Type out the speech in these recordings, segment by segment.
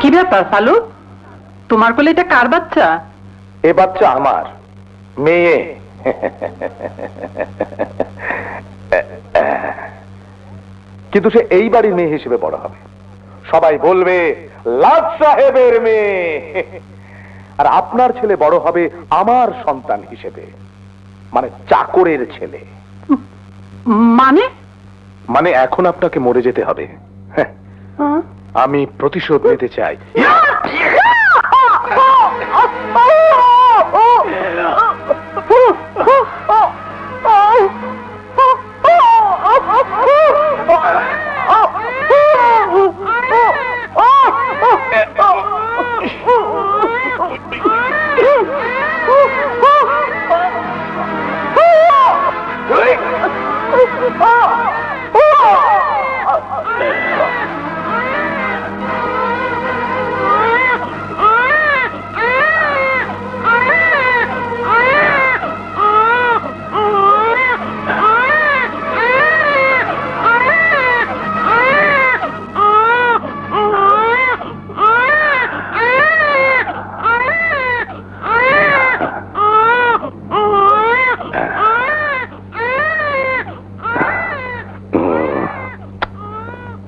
কি ব্যাপার ফালু, তোমার কোলে এটা কার বাচ্চা? এ বাচ্চা আমার মেয়ে। কিন্তু সে এই বাড়ির মেয়ে হিসেবে বড় হবে। সবাই বলবে লাট সাহেবের মেয়ে। আর আপনার ছেলে বড় হবে আমার সন্তান হিসেবে, মানে চাকরের ছেলে। মানে? মানে এখন আপনাকে মরে যেতে হবে। আমি প্রতিশোধ নিতে চাই।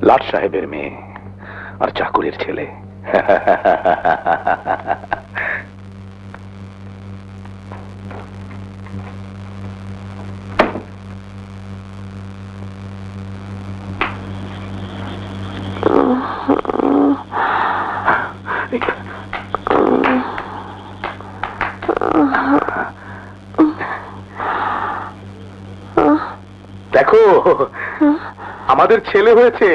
লাট সাহেবের মেয়ে আর চাকরের ছেলে। দেখো আমাদের ছেলে হয়েছে।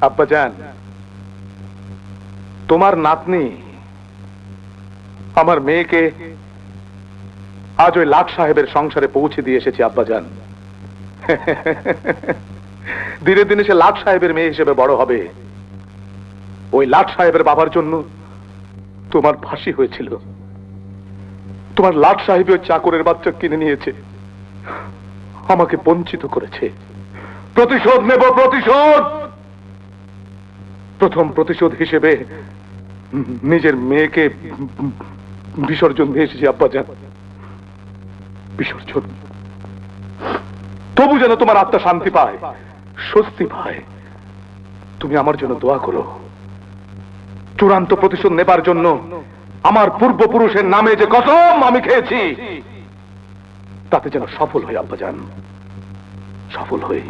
আব্বাজান, তোমার নাতনি আমার মেয়েকে আজ ওই লাট সাহেবের সংসারে পৌঁছে দিয়ে এসেছি আব্বাজান। ধীরে দিনে সে লাট সাহেবের মেয়ে হিসেবে বড় হবে। ওই লাট সাহেবের বাবার জন্য তোমার ফাঁসি হয়েছিল। তোমার লাট সাহেব ওই চাকরের বাচ্চা কিনে নিয়েছে, আমাকে বঞ্চিত করেছে। প্রতিশোধ নেব, প্রতিশোধ। প্রথম প্রতিশোধ হিসেবে নিজের মেয়েকে বিসর্জন দিয়ে এসেছি আব্বাজান, বিসর্জন। তবু যেন তোমার আত্মা শান্তি পায়, স্বস্তি পায়। তুমি আমার জন্য দোয়া করো। চূড়ান্ত প্রতিশোধ নেবার জন্য আমার পূর্বপুরুষের নামে যে কসম আমি খেয়েছি, তাতে যেন সফল হই আব্বাজান, সফল হই।